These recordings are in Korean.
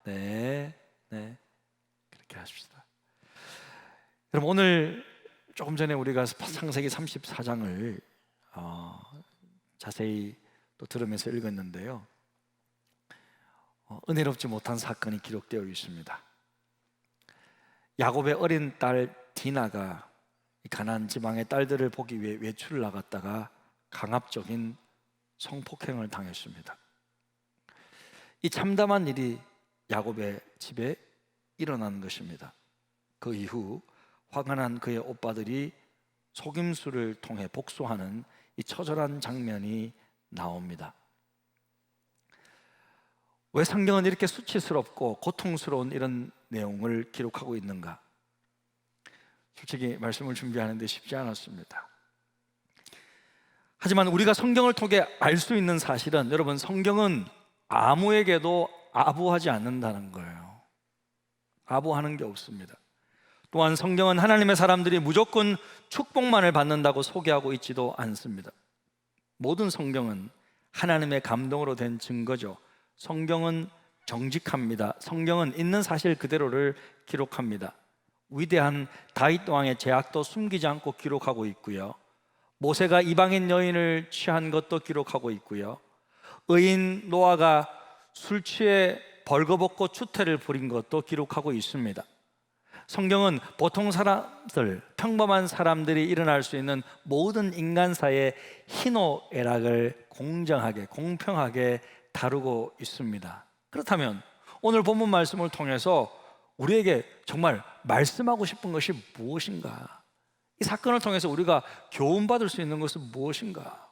네, 네, 그렇게 하십시다. 여러분, 오늘 조금 전에 우리가 창세기 34장을 자세히 또 들으면서 읽었는데요, 은혜롭지 못한 사건이 기록되어 있습니다. 야곱의 어린 딸 디나가 가나안 지방의 딸들을 보기 위해 외출을 나갔다가 강압적인 성폭행을 당했습니다. 이 참담한 일이 야곱의 집에 일어난 것입니다. 그 이후 화가 난 그의 오빠들이 속임수를 통해 복수하는 이 처절한 장면이 나옵니다. 왜 성경은 이렇게 수치스럽고 고통스러운 이런 내용을 기록하고 있는가? 솔직히 말씀을 준비하는데 쉽지 않았습니다. 하지만 우리가 성경을 통해 알 수 있는 사실은, 여러분, 성경은 아무에게도 아부하지 않는다는 거예요. 아부하는 게 없습니다. 또한 성경은 하나님의 사람들이 무조건 축복만을 받는다고 소개하고 있지도 않습니다. 모든 성경은 하나님의 감동으로 된 증거죠. 성경은 정직합니다. 성경은 있는 사실 그대로를 기록합니다. 위대한 다윗 왕의 죄악도 숨기지 않고 기록하고 있고요, 모세가 이방인 여인을 취한 것도 기록하고 있고요, 의인 노아가 술 취해 벌거벗고 추태를 부린 것도 기록하고 있습니다. 성경은 보통 사람들, 평범한 사람들이 일어날 수 있는 모든 인간사의 희노애락을 공정하게, 공평하게 다루고 있습니다. 그렇다면 오늘 본문 말씀을 통해서 우리에게 정말 말씀하고 싶은 것이 무엇인가? 이 사건을 통해서 우리가 교훈받을 수 있는 것은 무엇인가?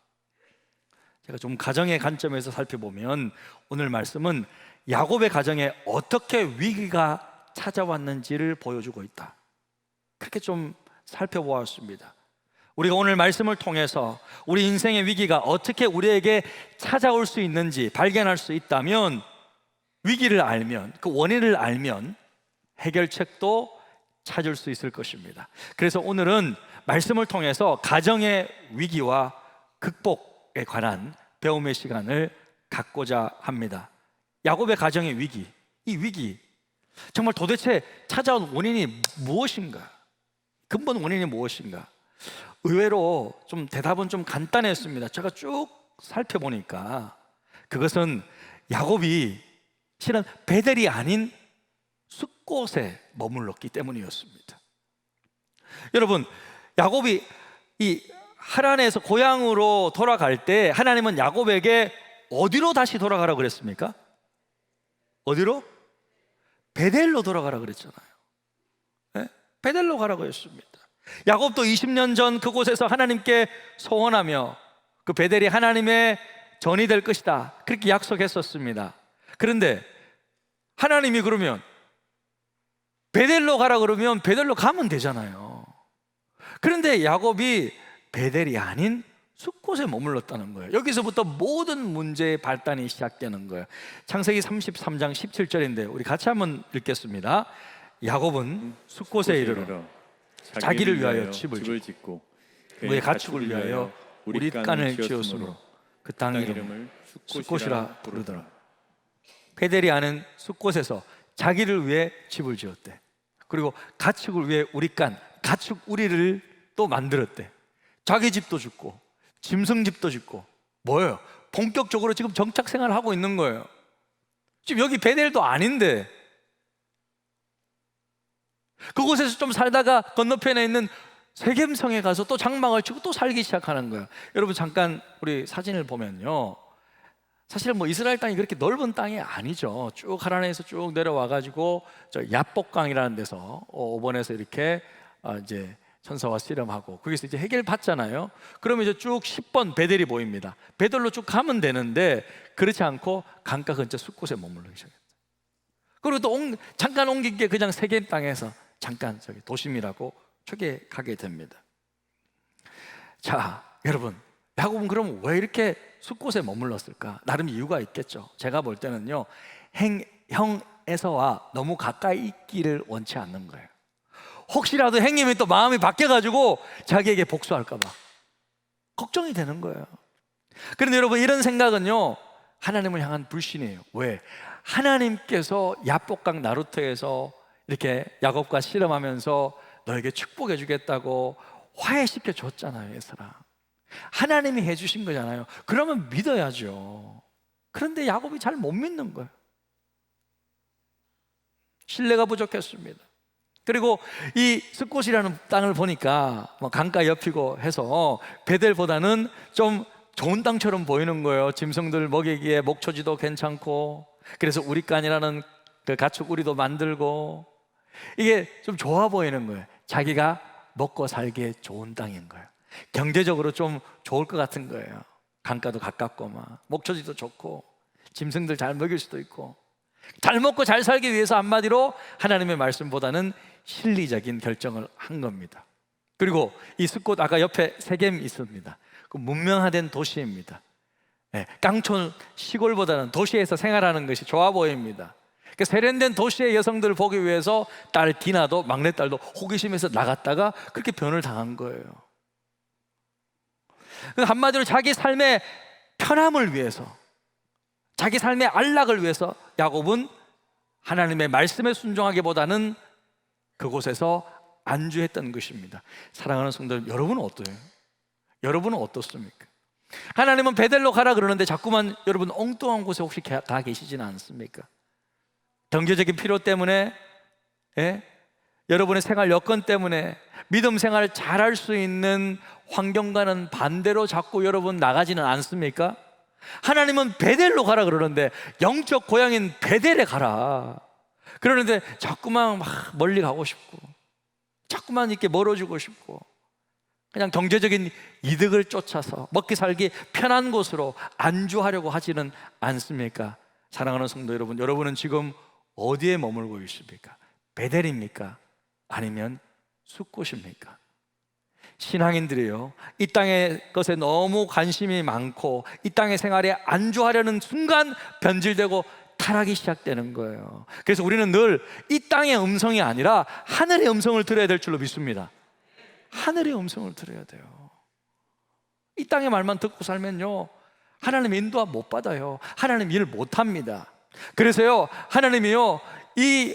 제가 좀 가정의 관점에서 살펴보면 오늘 말씀은 야곱의 가정에 어떻게 위기가 찾아왔는지를 보여주고 있다, 그렇게 좀 살펴보았습니다. 우리가 오늘 말씀을 통해서 우리 인생의 위기가 어떻게 우리에게 찾아올 수 있는지 발견할 수 있다면, 위기를 알면, 그 원인을 알면 해결책도 찾을 수 있을 것입니다. 그래서 오늘은 말씀을 통해서 가정의 위기와 극복에 관한 배움의 시간을 갖고자 합니다. 야곱의 가정의 위기, 이 위기 정말 도대체 찾아온 원인이 무엇인가? 근본 원인이 무엇인가? 의외로 좀 대답은 좀 간단했습니다. 제가 쭉 살펴보니까 그것은 야곱이 실은 베델이 아닌 숫곳에 머물렀기 때문이었습니다. 여러분, 야곱이 이 하란에서 고향으로 돌아갈 때 하나님은 야곱에게 어디로 다시 돌아가라고 그랬습니까? 어디로? 베델로 돌아가라 그랬잖아요. 네? 베델로 가라고 했습니다. 야곱도 20년 전 그곳에서 하나님께 소원하며 그 베델이 하나님의 전이 될 것이다, 그렇게 약속했었습니다. 그런데 하나님이 그러면 베델로 가라 그러면 베델로 가면 되잖아요. 그런데 야곱이 베델이 아닌 숫곳에 머물렀다는 거예요. 여기서부터 모든 문제의 발단이 시작되는 거예요. 창세기 33장 17절인데 우리 같이 한번 읽겠습니다. 야곱은 숫곳에 이르러 자기를 위하여 집을 짓고 그의 가축을 위하여 우릿간을 지었으므로 그 땅 이름을 숫곳이라 부르더라. 베델이 아닌 숫곳에서 자기를 위해 집을 지었대. 그리고 가축을 위해 우릿간, 가축 우리를 또 만들었대. 자기 집도 짓고 짐승집도 짓고, 뭐예요? 본격적으로 지금 정착 생활을 하고 있는 거예요. 지금 여기 베델도 아닌데 그곳에서 좀 살다가 건너편에 있는 세겜성에 가서 또 장막을 치고 또 살기 시작하는 거예요. 여러분, 잠깐 우리 사진을 보면요, 사실 뭐 이스라엘 땅이 그렇게 넓은 땅이 아니죠. 쭉 하란에서 쭉 내려와가지고 저 야복강이라는 데서 5번에서 이렇게 이제 천사와 씨름하고 거기서 이제 해결 받잖아요. 그러면 이제 쭉 10번 베델이 보입니다. 베델로 쭉 가면 되는데 그렇지 않고 강가 근처 숲곳에 머물르기 시작했어요. 그리고 또 잠깐 옮긴 게 그냥 세겜 땅에서 잠깐 저기 도심이라고 저게 가게 됩니다. 자, 여러분, 야곱은 그럼 왜 이렇게 숲곳에 머물렀을까? 나름 이유가 있겠죠. 제가 볼 때는요, 형 에서와 너무 가까이 있기를 원치 않는 거예요. 혹시라도 형님이 또 마음이 바뀌어가지고 자기에게 복수할까 봐 걱정이 되는 거예요. 그런데 여러분, 이런 생각은요, 하나님을 향한 불신이에요. 왜? 하나님께서 야복강 나루터에서 이렇게 야곱과 씨름하면서 너에게 축복해 주겠다고 화해시켜 줬잖아요, 얘들아. 하나님이 해주신 거잖아요. 그러면 믿어야죠. 그런데 야곱이 잘 못 믿는 거예요. 신뢰가 부족했습니다. 그리고 이 숫곳이라는 땅을 보니까 강가 옆이고 해서 베델보다는 좀 좋은 땅처럼 보이는 거예요. 짐승들 먹이기에 목초지도 괜찮고, 그래서 우리간이라는 그 가축 우리도 만들고, 이게 좀 좋아 보이는 거예요. 자기가 먹고 살기에 좋은 땅인 거예요. 경제적으로 좀 좋을 것 같은 거예요. 강가도 가깝고 막 목초지도 좋고 짐승들 잘 먹일 수도 있고, 잘 먹고 잘 살기 위해서 한마디로 하나님의 말씀보다는 실리적인 결정을 한 겁니다. 그리고 이 숫곳 아까 옆에 세겜이 있습니다. 그 문명화된 도시입니다. 깡촌 시골보다는 도시에서 생활하는 것이 좋아 보입니다. 그 세련된 도시의 여성들을 보기 위해서 딸 디나도 막내딸도 호기심에서 나갔다가 그렇게 변을 당한 거예요. 한마디로 자기 삶의 편함을 위해서, 자기 삶의 안락을 위해서 야곱은 하나님의 말씀에 순종하기보다는 그곳에서 안주했던 것입니다. 사랑하는 성도들, 여러분은 어떠해요? 여러분은 어떻습니까? 하나님은 베델로 가라 그러는데 자꾸만 여러분 엉뚱한 곳에 혹시 가 계시지는 않습니까? 경제적인 필요 때문에, 여러분의 생활 여건 때문에 믿음 생활을 잘할 수 있는 환경과는 반대로 자꾸 여러분 나가지는 않습니까? 하나님은 베델로 가라 그러는데 영적 고향인 베델에 가라 그러는데 자꾸만 막 멀리 가고 싶고, 자꾸만 이렇게 멀어지고 싶고, 그냥 경제적인 이득을 쫓아서 먹기 살기 편한 곳으로 안주하려고 하지는 않습니까? 사랑하는 성도 여러분, 여러분은 지금 어디에 머물고 있습니까? 베델입니까? 아니면 숫곳입니까? 신앙인들이요, 이 땅의 것에 너무 관심이 많고 이 땅의 생활에 안주하려는 순간 변질되고 타락이 시작되는 거예요. 그래서 우리는 늘 이 땅의 음성이 아니라 하늘의 음성을 들어야 될 줄로 믿습니다. 하늘의 음성을 들어야 돼요. 이 땅의 말만 듣고 살면요, 하나님 인도함 못 받아요. 하나님 일 못 합니다. 그래서요, 하나님이요, 이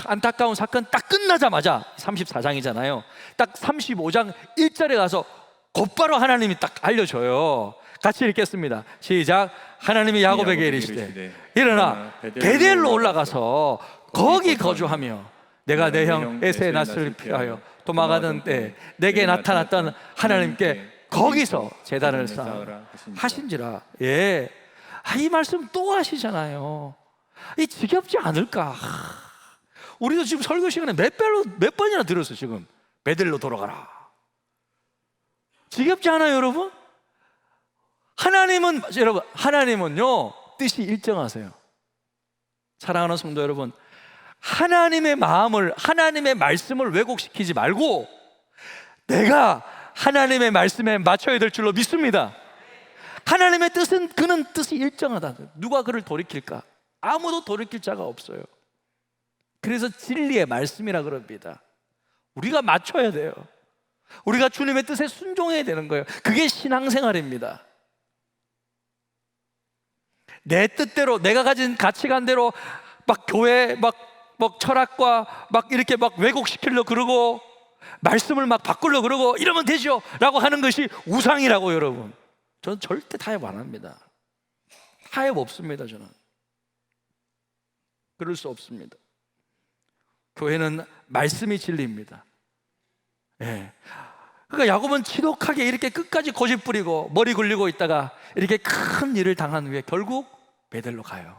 안타까운 사건 딱 끝나자마자 34장이잖아요. 딱 35장 1절에 가서 곧바로 하나님이 딱 알려줘요. 같이 읽겠습니다. 시작. 하나님이 야곱에게 이르시되 일어나 베델로 올라가서 거기 거주하며 내가 내 형 에세의 낯을 피하여 도망하던 때 내게 나타났던 하나님께 거기서 제단을 쌓으라 하신지라. 예, 이 말씀 또 하시잖아요. 이 지겹지 않을까? 우리도 지금 설교 시간에 몇 번이나 들었어. 지금 베델로 돌아가라. 지겹지 않아요, 여러분? 여러분, 하나님은요 뜻이 일정하세요. 사랑하는 성도 여러분, 하나님의 마음을, 하나님의 말씀을 왜곡시키지 말고 내가 하나님의 말씀에 맞춰야 될 줄로 믿습니다. 하나님의 뜻은, 그는 뜻이 일정하다. 누가 그를 돌이킬까? 아무도 돌이킬 자가 없어요. 그래서 진리의 말씀이라 그럽니다. 우리가 맞춰야 돼요. 우리가 주님의 뜻에 순종해야 되는 거예요. 그게 신앙생활입니다. 내 뜻대로, 내가 가진 가치관대로 막 교회 막 철학과 막 이렇게 막 왜곡시키려고 그러고 말씀을 막 바꾸려고 그러고 이러면 되죠 라고 하는 것이 우상이라고. 여러분, 저는 절대 타협 안 합니다. 타협 없습니다. 저는 그럴 수 없습니다. 교회는 말씀이 진리입니다. 예. 그러니까 야곱은 지독하게 이렇게 끝까지 고집 부리고 머리 굴리고 있다가 이렇게 큰 일을 당한 후에 결국 베델로 가요.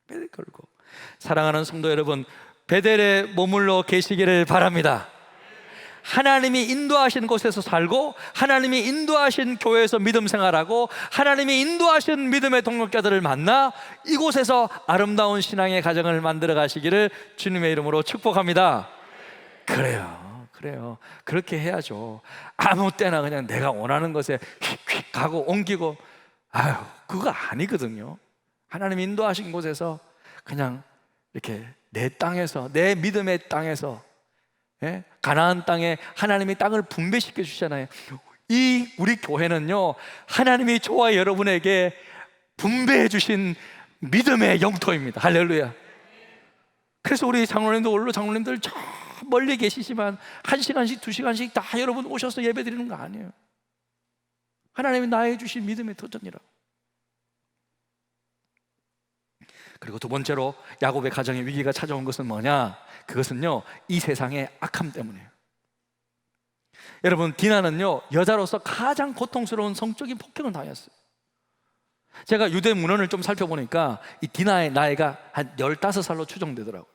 베델 결국. 사랑하는 성도 여러분, 베델에 머물러 계시기를 바랍니다. 하나님이 인도하신 곳에서 살고 하나님이 인도하신 교회에서 믿음 생활하고 하나님이 인도하신 믿음의 동역자들을 만나 이곳에서 아름다운 신앙의 가정을 만들어 가시기를 주님의 이름으로 축복합니다. 그래요. 그렇게 해야죠. 아무 때나 그냥 내가 원하는 것에 휙휙 가고 옮기고, 그거 아니거든요. 하나님 인도하신 곳에서 그냥 이렇게 내 땅에서, 내 믿음의 땅에서, 가나안 땅에 하나님이 땅을 분배시켜 주시잖아요. 이 우리 교회는요, 하나님이 저와 여러분에게 분배해 주신 믿음의 영토입니다. 할렐루야. 그래서 우리 장로님들, 원로 장로님들 저 멀리 계시지만 1시간씩 2시간씩 다 여러분 오셔서 예배 드리는 거 아니에요. 하나님이 나의 주신 믿음의 터전이라고. 그리고 두 번째로 야곱의 가정에 위기가 찾아온 것은 뭐냐? 그것은요, 이 세상의 악함 때문이에요. 여러분, 디나는요, 여자로서 가장 고통스러운 성적인 폭행을 당했어요. 제가 유대 문헌을 좀 살펴보니까 이 디나의 나이가 한 15살로 추정되더라고요.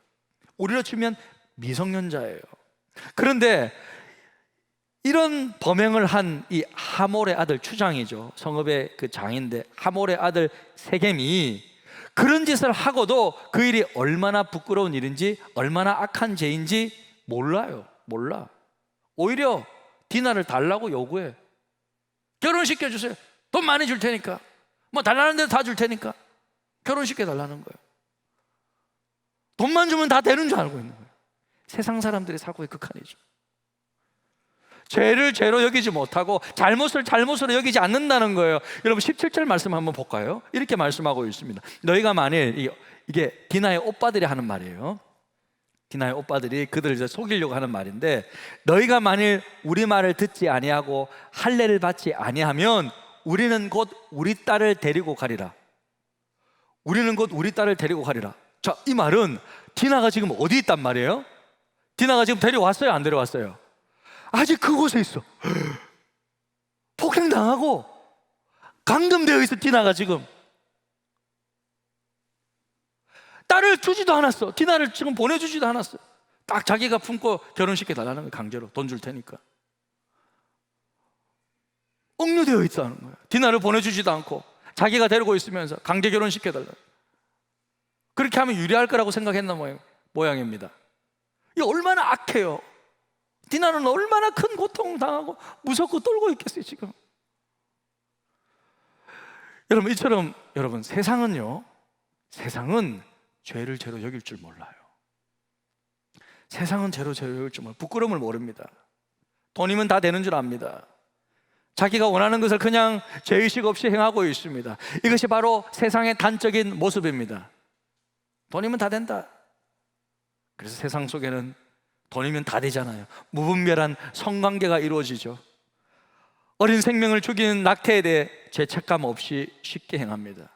우리로 치면 미성년자예요. 그런데 이런 범행을 한 이 하몰의 아들, 추장이죠, 성읍의 그 장인데 하몰의 아들 세겜이 그런 짓을 하고도 그 일이 얼마나 부끄러운 일인지, 얼마나 악한 죄인지 몰라요. 몰라. 오히려 디나를 달라고 요구해. 결혼시켜주세요. 돈 많이 줄 테니까, 뭐 달라는 대로 다 줄 테니까 결혼시켜달라는 거예요. 돈만 주면 다 되는 줄 알고 있는 거예요. 세상 사람들의 사고의 극한이죠. 죄를 죄로 여기지 못하고 잘못을 잘못으로 여기지 않는다는 거예요. 여러분 17절 말씀 한번 볼까요? 이렇게 말씀하고 있습니다. 너희가 만일, 이게 디나의 오빠들이 하는 말이에요. 디나의 오빠들이 그들을 이제 속이려고 하는 말인데, 너희가 만일 우리 말을 듣지 아니하고 할례를 받지 아니하면 우리는 곧 우리 딸을 데리고 가리라. 우리는 곧 우리 딸을 데리고 가리라. 자, 이 말은 디나가 지금 어디 있단 말이에요? 디나가 지금 데려왔어요, 안 데려왔어요? 아직 그곳에 있어. 폭행당하고 감금되어 있어. 디나가 지금 딸을 주지도 않았어. 디나를 지금 보내주지도 않았어. 딱 자기가 품고 결혼시켜달라는 거예요. 강제로 돈 줄 테니까. 억류되어 있다는 거예요. 디나를 보내주지도 않고 자기가 데리고 있으면서 강제 결혼시켜달라. 그렇게 하면 유리할 거라고 생각했나 모양입니다. 이 얼마나 악해요. 디나는 얼마나 큰 고통을 당하고 무섭고 떨고 있겠어요 지금. 여러분, 이처럼 여러분, 세상은 죄를 죄로 여길 줄 몰라요. 세상은 죄로 죄로 여길 줄 몰라요. 부끄러움을 모릅니다. 돈이면 다 되는 줄 압니다. 자기가 원하는 것을 그냥 죄의식 없이 행하고 있습니다. 이것이 바로 세상의 단적인 모습입니다. 돈이면 다 된다. 그래서 세상 속에는 돈이면 다 되잖아요. 무분별한 성관계가 이루어지죠. 어린 생명을 죽이는 낙태에 대해 죄책감 없이 쉽게 행합니다.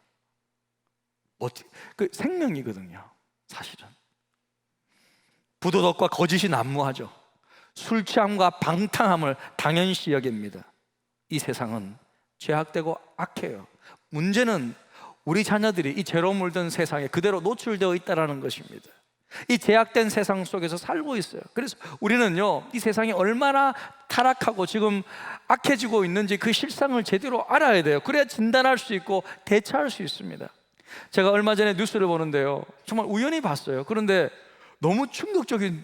그 생명이거든요, 사실은. 부도덕과 거짓이 난무하죠. 술 취함과 방탕함을 당연시 여깁니다. 이 세상은 죄악되고 악해요. 문제는 우리 자녀들이 이 죄로 물든 세상에 그대로 노출되어 있다는 것입니다. 이 제약된 세상 속에서 살고 있어요. 그래서 우리는요, 이 세상이 얼마나 타락하고 지금 악해지고 있는지 그 실상을 제대로 알아야 돼요. 그래야 진단할 수 있고 대처할 수 있습니다. 제가 얼마 전에 뉴스를 보는데요, 정말 우연히 봤어요. 그런데 너무 충격적인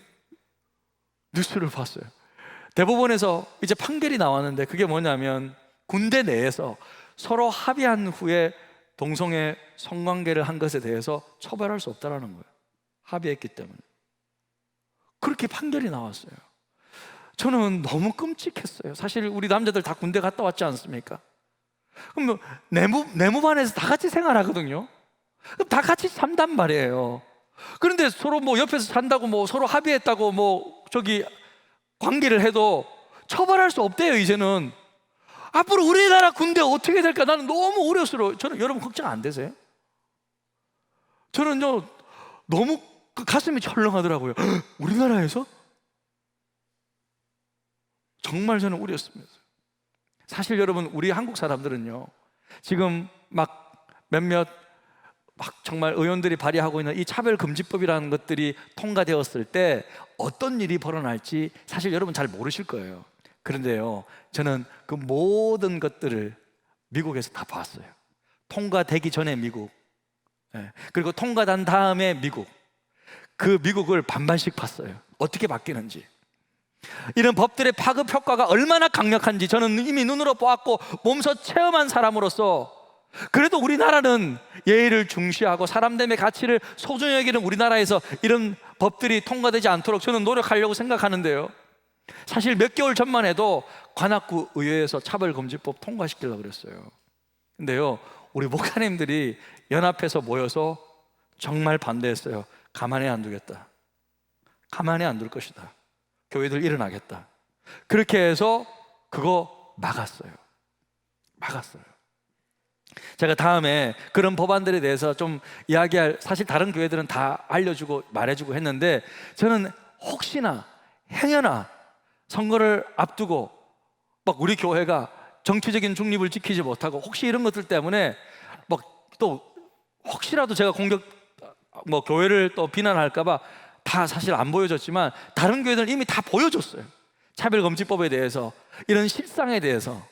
뉴스를 봤어요. 대법원에서 이제 판결이 나왔는데, 그게 뭐냐면 군대 내에서 서로 합의한 후에 동성애 성관계를 한 것에 대해서 처벌할 수 없다는 거예요. 합의했기 때문에. 그렇게 판결이 나왔어요. 저는 너무 끔찍했어요. 사실 우리 남자들 다 군대 갔다 왔지 않습니까? 그럼 내무반에서 다 같이 생활하거든요. 그럼 다 같이 산단 말이에요. 그런데 서로 뭐 옆에서 산다고 뭐 서로 합의했다고 뭐 관계를 해도 처벌할 수 없대요. 이제는 앞으로 우리나라 군대 어떻게 될까 나는 너무 우려스러워요. 저는, 여러분 걱정 안 되세요? 저는요 너무 가슴이 철렁하더라고요. 우리나라에서? 정말 저는 우렸습니다. 사실 여러분, 우리 한국 사람들은요 지금 몇몇 정말 의원들이 발의하고 있는 이 차별금지법이라는 것들이 통과되었을 때 어떤 일이 벌어날지 사실 여러분 잘 모르실 거예요. 그런데요, 저는 그 모든 것들을 미국에서 다 봤어요. 통과되기 전에 미국, 그리고 통과된 다음에 미국, 그 미국을 반반씩 봤어요. 어떻게 바뀌는지. 이런 법들의 파급 효과가 얼마나 강력한지 저는 이미 눈으로 보았고 몸소 체험한 사람으로서, 그래도 우리나라는 예의를 중시하고 사람됨의 가치를 소중히 여기는 우리나라에서 이런 법들이 통과되지 않도록 저는 노력하려고 생각하는데요, 사실 몇 개월 전만 해도 관악구 의회에서 차별금지법 통과시키려고 그랬어요. 근데요, 우리 목사님들이 연합해서 모여서 정말 반대했어요. 가만히 안 두겠다. 가만히 안 둘 것이다. 교회들 일어나겠다. 그렇게 해서 그거 막았어요. 제가 다음에 그런 법안들에 대해서 좀 이야기할, 사실 다른 교회들은 다 알려주고 말해주고 했는데, 저는 혹시나 행여나 선거를 앞두고 막 우리 교회가 정치적인 중립을 지키지 못하고 혹시 이런 것들 때문에 막 또 혹시라도 제가 교회를 또 비난할까봐 다 사실 안 보여줬지만 다른 교회들은 이미 다 보여줬어요. 차별금지법에 대해서, 이런 실상에 대해서.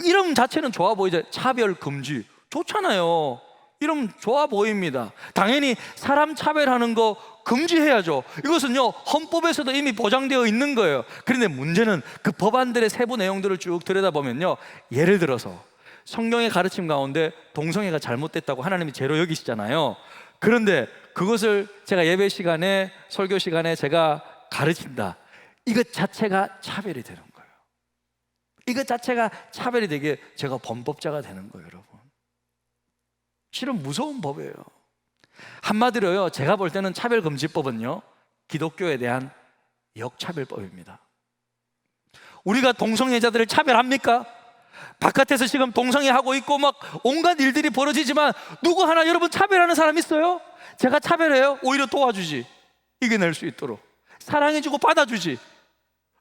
이름 자체는 좋아 보이죠. 차별금지 좋잖아요. 이름 좋아 보입니다. 당연히 사람 차별하는 거 금지해야죠. 이것은요, 헌법에서도 이미 보장되어 있는 거예요. 그런데 문제는 그 법안들의 세부 내용들을 쭉 들여다보면요, 예를 들어서 성경의 가르침 가운데 동성애가 잘못됐다고 하나님이 죄로 여기시잖아요. 그런데 그것을 제가 예배 시간에, 설교 시간에 제가 가르친다. 이것 자체가 차별이 되는 거예요. 이것 자체가 차별이 되게 제가 범법자가 되는 거예요, 여러분. 실은 무서운 법이에요. 한마디로요, 제가 볼 때는 차별금지법은요, 기독교에 대한 역차별법입니다. 우리가 동성애자들을 차별합니까? 바깥에서 지금 동성애하고 있고 막 온갖 일들이 벌어지지만 누구 하나 여러분 차별하는 사람 있어요? 제가 차별해요? 오히려 도와주지. 이겨낼 수 있도록 사랑해주고 받아주지.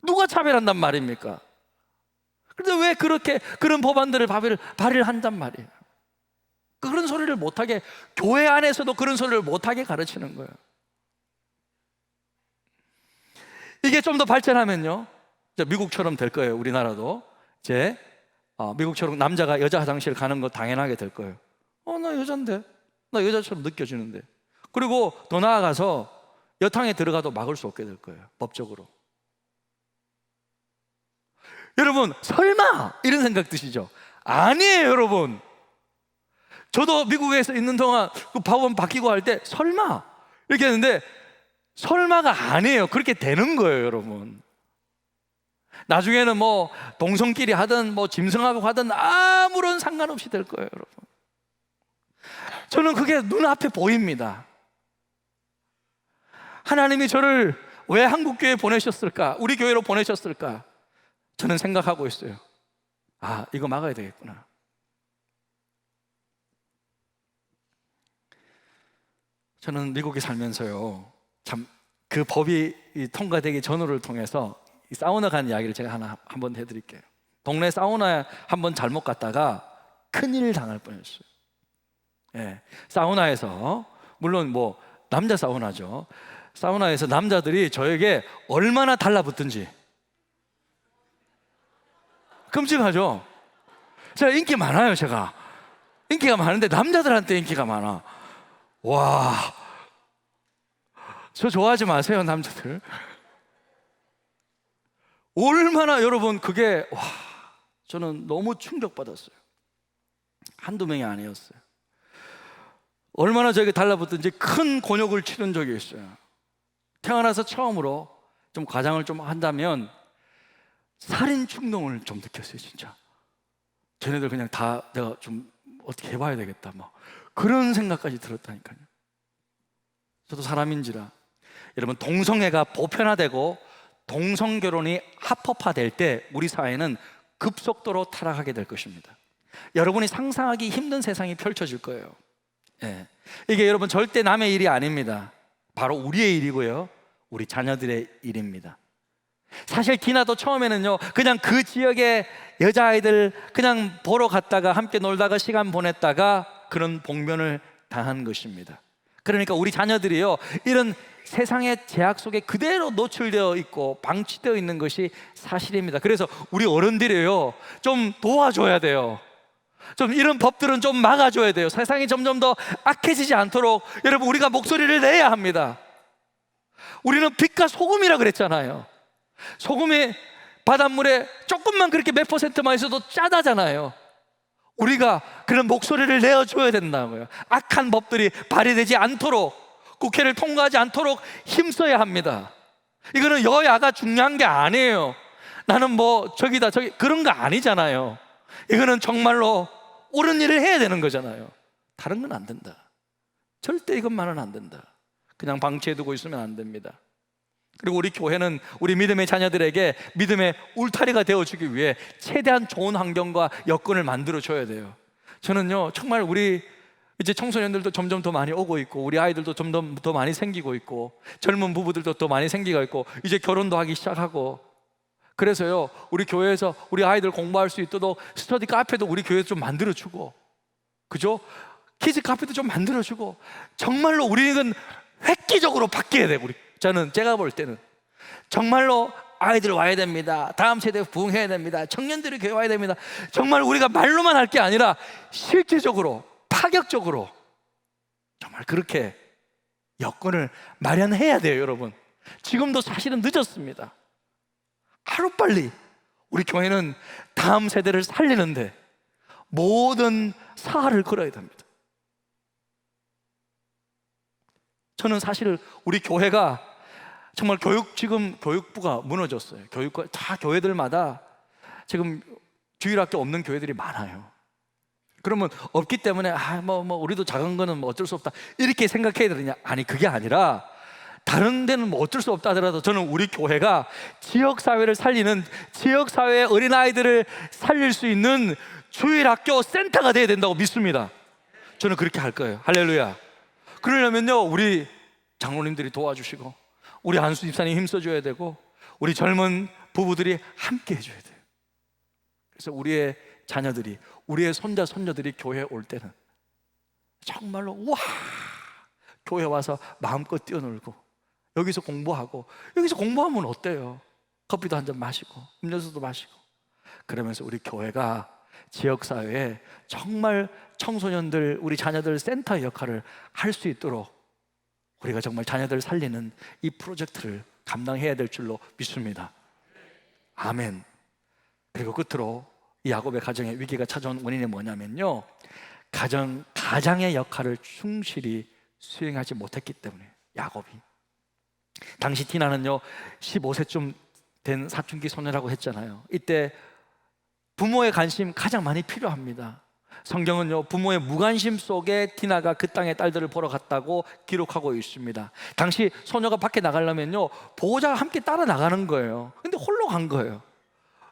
누가 차별한단 말입니까? 그런데 왜 그렇게 그런 법안들을 발의를 한단 말이에요? 그런 소리를 못하게, 교회 안에서도 그런 소리를 못하게 가르치는 거예요. 이게 좀 더 발전하면요, 미국처럼 될 거예요. 우리나라도 이제 미국처럼 남자가 여자 화장실 가는 거 당연하게 될 거예요. 나 여잔데, 나 여자처럼 느껴지는데. 그리고 더 나아가서 여탕에 들어가도 막을 수 없게 될 거예요, 법적으로. 여러분, 설마 이런 생각 드시죠? 아니에요, 여러분. 저도 미국에서 있는 동안 그 법원 바뀌고 할 때 설마 이렇게 했는데, 설마가 아니에요. 그렇게 되는 거예요, 여러분. 나중에는 뭐 동성끼리 하든 뭐 짐승하고 하든 아무런 상관없이 될 거예요, 여러분. 저는 그게 눈앞에 보입니다. 하나님이 저를 왜 한국교회에 보내셨을까? 우리 교회로 보내셨을까? 저는 생각하고 있어요. 이거 막아야 되겠구나. 저는 미국에 살면서요, 참 그 법이 통과되기 전후를 통해서 이 사우나 간 이야기를 제가 한번 해드릴게요. 동네 사우나에 한번 잘못 갔다가 큰일 당할 뻔했어요. 사우나에서, 물론 뭐 남자 사우나죠. 사우나에서 남자들이 저에게 얼마나 달라붙든지. 끔찍하죠. 제가 인기 많아요. 제가 인기가 많은데 남자들한테 인기가 많아. 와, 저 좋아하지 마세요, 남자들. 얼마나, 여러분, 그게 저는 너무 충격받았어요. 한두 명이 아니었어요. 얼마나 저에게 달라붙든지 큰 곤욕을 치른 적이 있어요. 태어나서 처음으로 좀 과장을 좀 한다면 살인 충동을 좀 느꼈어요. 진짜 쟤네들 그냥 다 내가 좀 어떻게 해봐야 되겠다, 막 그런 생각까지 들었다니까요. 저도 사람인지라. 여러분, 동성애가 보편화되고 동성결혼이 합법화될 때 우리 사회는 급속도로 타락하게 될 것입니다. 여러분이 상상하기 힘든 세상이 펼쳐질 거예요. 이게 여러분 절대 남의 일이 아닙니다. 바로 우리의 일이고요, 우리 자녀들의 일입니다. 사실 디나도 처음에는요, 그냥 그 지역의 여자아이들 그냥 보러 갔다가 함께 놀다가 시간 보냈다가 그런 봉변을 당한 것입니다. 그러니까 우리 자녀들이요, 이런 세상의 제약 속에 그대로 노출되어 있고 방치되어 있는 것이 사실입니다. 그래서 우리 어른들이요, 좀 도와줘야 돼요. 좀 이런 법들은 좀 막아줘야 돼요. 세상이 점점 더 악해지지 않도록 여러분, 우리가 목소리를 내야 합니다. 우리는 빛과 소금이라 그랬잖아요. 소금이 바닷물에 조금만 그렇게 몇 퍼센트만 있어도 짜다잖아요. 우리가 그런 목소리를 내어줘야 된다고요. 악한 법들이 발의되지 않도록, 국회를 통과하지 않도록 힘써야 합니다. 이거는 여야가 중요한 게 아니에요. 나는 뭐 저기다 저기 그런 거 아니잖아요. 이거는 정말로 옳은 일을 해야 되는 거잖아요. 다른 건 안 된다. 절대 이것만은 안 된다. 그냥 방치해두고 있으면 안 됩니다. 그리고 우리 교회는 우리 믿음의 자녀들에게 믿음의 울타리가 되어주기 위해 최대한 좋은 환경과 여건을 만들어줘야 돼요. 저는요, 정말 우리 이제 청소년들도 점점 더 많이 오고 있고, 우리 아이들도 점점 더 많이 생기고 있고, 젊은 부부들도 더 많이 생기고 있고, 이제 결혼도 하기 시작하고, 그래서요, 우리 교회에서 우리 아이들 공부할 수 있도록 스터디 카페도 우리 교회에서 좀 만들어주고, 그죠? 키즈 카페도 좀 만들어주고, 정말로 우리는 획기적으로 바뀌어야 돼요. 제가 볼 때는 정말로 아이들 와야 됩니다. 다음 세대 부흥해야 됩니다. 청년들이 교회 와야 됩니다. 정말 우리가 말로만 할 게 아니라 실제적으로, 파격적으로 정말 그렇게 여건을 마련해야 돼요, 여러분. 지금도 사실은 늦었습니다. 하루빨리 우리 교회는 다음 세대를 살리는데 모든 사활을 걸어야 됩니다. 저는 사실 우리 교회가 정말 지금 교육부가 무너졌어요. 다 교회들마다 지금 주일학교 없는 교회들이 많아요. 그러면 없기 때문에 우리도 작은 거는 뭐 어쩔 수 없다 이렇게 생각해야 되느냐? 아니, 그게 아니라 다른 데는 뭐 어쩔 수 없다 하더라도 저는 우리 교회가 지역사회를 살리는, 지역사회의 어린아이들을 살릴 수 있는 주일학교 센터가 돼야 된다고 믿습니다. 저는 그렇게 할 거예요. 할렐루야. 그러려면요, 우리 장로님들이 도와주시고, 우리 안수 집사님 힘써줘야 되고, 우리 젊은 부부들이 함께 해줘야 돼요. 그래서 우리의 자녀들이, 우리의 손자 손녀들이 교회에 올 때는 정말로 와, 교회 와서 마음껏 뛰어놀고, 여기서 공부하고, 여기서 공부하면 어때요? 커피도 한 잔 마시고 음료수도 마시고, 그러면서 우리 교회가 지역사회에 정말 청소년들, 우리 자녀들 센터 역할을 할 수 있도록 우리가 정말 자녀들 살리는 이 프로젝트를 감당해야 될 줄로 믿습니다. 아멘. 그리고 끝으로 이 야곱의 가정에 위기가 찾아온 원인이 뭐냐면요, 가장의 역할을 충실히 수행하지 못했기 때문에. 야곱이 당시 디나는요 15세쯤 된 사춘기 소녀라고 했잖아요. 이때 부모의 관심 가장 많이 필요합니다. 성경은요, 부모의 무관심 속에 디나가 그 땅의 딸들을 보러 갔다고 기록하고 있습니다. 당시 소녀가 밖에 나가려면요, 보호자가 함께 따라 나가는 거예요. 근데 홀로 간 거예요.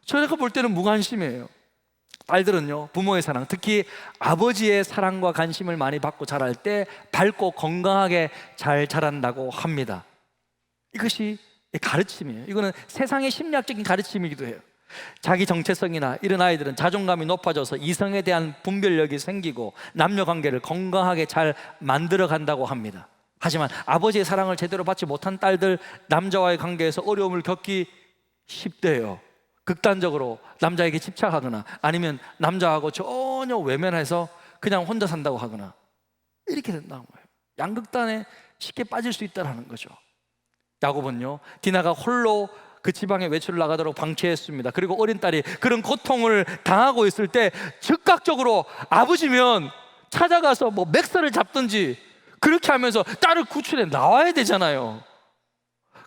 저희가 볼 때는 무관심이에요. 딸들은요, 부모의 사랑, 특히 아버지의 사랑과 관심을 많이 받고 자랄 때 밝고 건강하게 잘 자란다고 합니다. 이것이 가르침이에요. 이거는 세상의 심리학적인 가르침이기도 해요. 자기 정체성이나 이런 아이들은 자존감이 높아져서 이성에 대한 분별력이 생기고 남녀 관계를 건강하게 잘 만들어 간다고 합니다. 하지만 아버지의 사랑을 제대로 받지 못한 딸들, 남자와의 관계에서 어려움을 겪기 쉽대요. 극단적으로 남자에게 집착하거나, 아니면 남자하고 전혀 외면해서 그냥 혼자 산다고 하거나, 이렇게 된다는 거예요. 양극단에 쉽게 빠질 수 있다는 거죠. 야곱은요, 디나가 홀로 그 지방에 외출을 나가도록 방치했습니다. 그리고 어린 딸이 그런 고통을 당하고 있을 때 즉각적으로 아버지면 찾아가서 뭐 맥살을 잡든지 그렇게 하면서 딸을 구출해 나와야 되잖아요.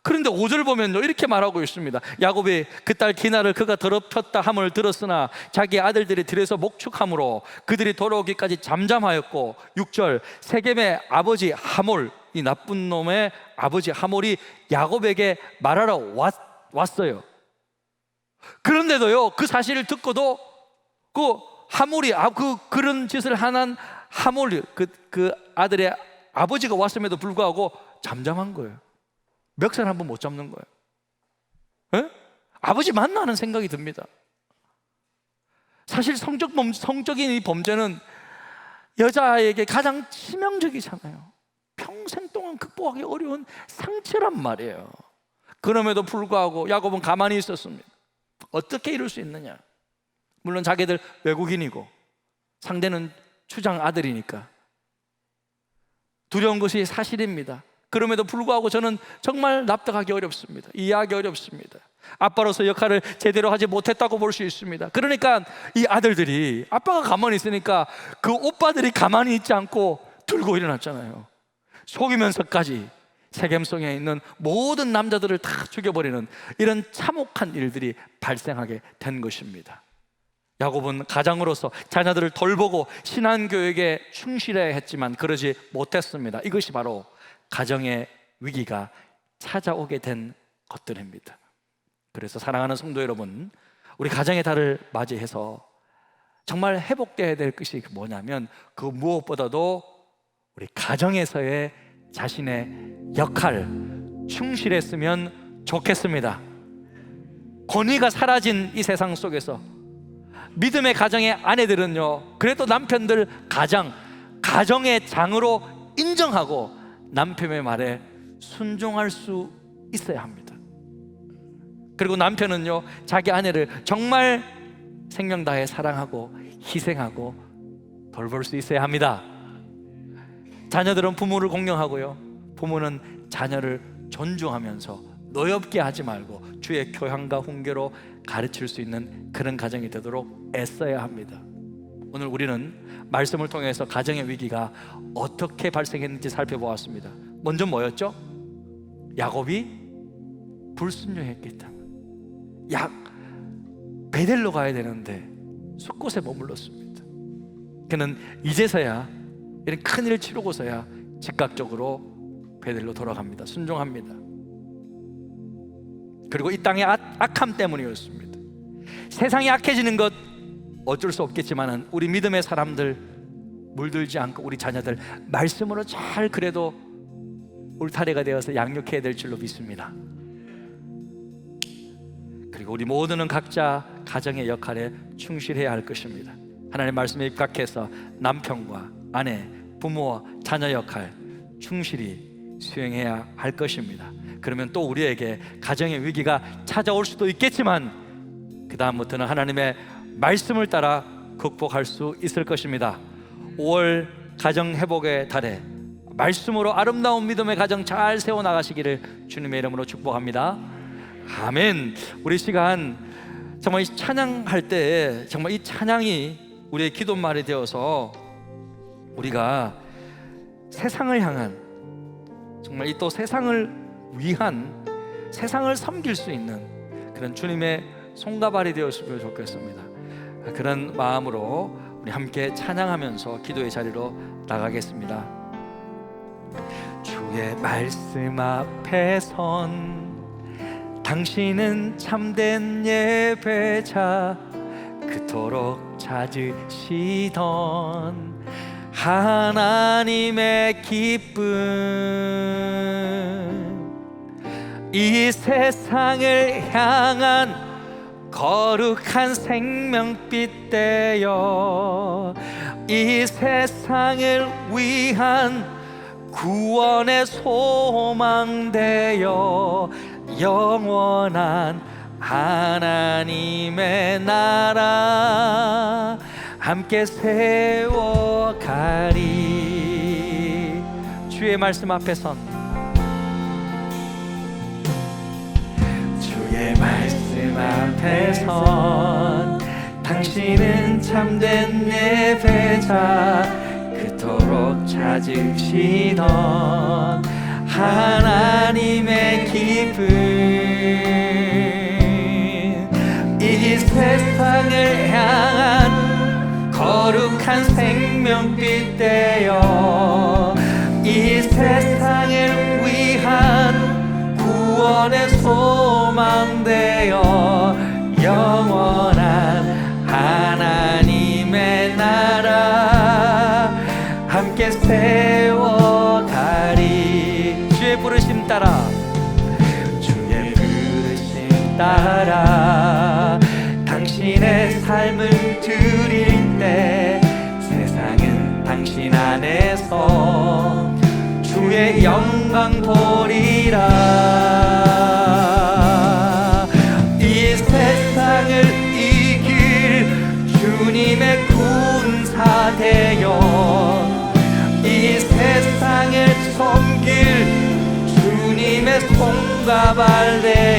그런데 5절 보면요, 이렇게 말하고 있습니다. 야곱이 그 딸 디나를 그가 더럽혔다 함을 들었으나 자기 아들들이 들에서 목축함으로 그들이 돌아오기까지 잠잠하였고, 6절, 세겜의 아버지 하몰, 이 나쁜 놈의 아버지 하몰이 야곱에게 말하러 왔어요. 그런데도요, 그 사실을 듣고도 그 하몰이 그런 짓을 하는 하몰, 그 아들의 아버지가 왔음에도 불구하고 잠잠한 거예요. 멱살 한번 못 잡는 거예요. 에? 아버지 만나는 생각이 듭니다. 사실 성적인 이 범죄는 여자에게 가장 치명적이잖아요. 평생 동안 극복하기 어려운 상처란 말이에요. 그럼에도 불구하고 야곱은 가만히 있었습니다. 어떻게 이럴 수 있느냐? 물론 자기들 외국인이고 상대는 추장 아들이니까 두려운 것이 사실입니다. 그럼에도 불구하고 저는 정말 납득하기 어렵습니다. 이해하기 어렵습니다. 아빠로서 역할을 제대로 하지 못했다고 볼 수 있습니다. 그러니까 이 아들들이, 아빠가 가만히 있으니까 그 오빠들이 가만히 있지 않고 들고 일어났잖아요. 속이면서까지 세겜성에 있는 모든 남자들을 다 죽여버리는 이런 참혹한 일들이 발생하게 된 것입니다. 야곱은 가장으로서 자녀들을 돌보고 신앙교육에 충실해야 했지만 그러지 못했습니다. 이것이 바로 가정의 위기가 찾아오게 된 것들입니다. 그래서 사랑하는 성도 여러분, 우리 가정의 달을 맞이해서 정말 회복되어야 될 것이 뭐냐면 그 무엇보다도 우리 가정에서의 자신의 역할 충실했으면 좋겠습니다. 권위가 사라진 이 세상 속에서 믿음의 가정의 아내들은요, 그래도 남편들 가정의 장으로 인정하고 남편의 말에 순종할 수 있어야 합니다. 그리고 남편은요, 자기 아내를 정말 생명 다해 사랑하고 희생하고 돌볼 수 있어야 합니다. 자녀들은 부모를 공경하고요, 부모는 자녀를 존중하면서 노엽게 하지 말고 주의 교양과 훈계로 가르칠 수 있는 그런 가정이 되도록 애써야 합니다. 오늘 우리는 말씀을 통해서 가정의 위기가 어떻게 발생했는지 살펴보았습니다. 먼저 뭐였죠? 야곱이 불순종했기 때문에 베델로 가야 되는데 숫곳에 머물렀습니다. 그는 이제서야 이런 큰일을 치르고서야 즉각적으로 베델로 돌아갑니다. 순종합니다. 그리고 이 땅의 악함 때문이었습니다. 세상이 악해지는 것 어쩔 수 없겠지만 우리 믿음의 사람들 물들지 않고 우리 자녀들 말씀으로 잘 그래도 울타리가 되어서 양육해야 될 줄로 믿습니다. 그리고 우리 모두는 각자 가정의 역할에 충실해야 할 것입니다. 하나님의 말씀에 입각해서 남편과 아내, 부모와 자녀 역할 충실히 수행해야 할 것입니다. 그러면 또 우리에게 가정의 위기가 찾아올 수도 있겠지만 그 다음부터는 하나님의 말씀을 따라 극복할 수 있을 것입니다. 5월 가정회복의 달에 말씀으로 아름다운 믿음의 가정 잘 세워나가시기를 주님의 이름으로 축복합니다. 아멘. 우리 시간 정말 이 찬양할 때 정말 이 찬양이 우리의 기도말이 되어서 우리가 세상을 향한 정말 이 또 세상을 위한 세상을 섬길 수 있는 그런 주님의 손가발이 되었으면 좋겠습니다. 그런 마음으로 우리 함께 찬양하면서 기도의 자리로 나가겠습니다. 주의 말씀 앞에 선 당신은 참된 예배자 그토록 찾으시던 하나님의 기쁨 이 세상을 향한 거룩한 생명빛 되어 이 세상을 위한 구원의 소망 되어 영원한 하나님의 나라 함께 세워가리. 주의 말씀 앞에 선 주의 말씀 앞에 선 당신은 참된 예배자 그토록 찾으시던 하나님의 기쁨 이 세상을 향한 거룩한 생명빛 되어 이 세상을 위한 구원의 소망 되어 영원한 하나님의 나라 함께 세워가리. 주의 부르심 따라 주의 부르심 따라 당신의 삶을 드릴 때 세상은 당신 안에서 주의 영광 보리라. 이 세상을 이길 주님의 군사 되어 이 세상을 섬길 주님의 손가발 되어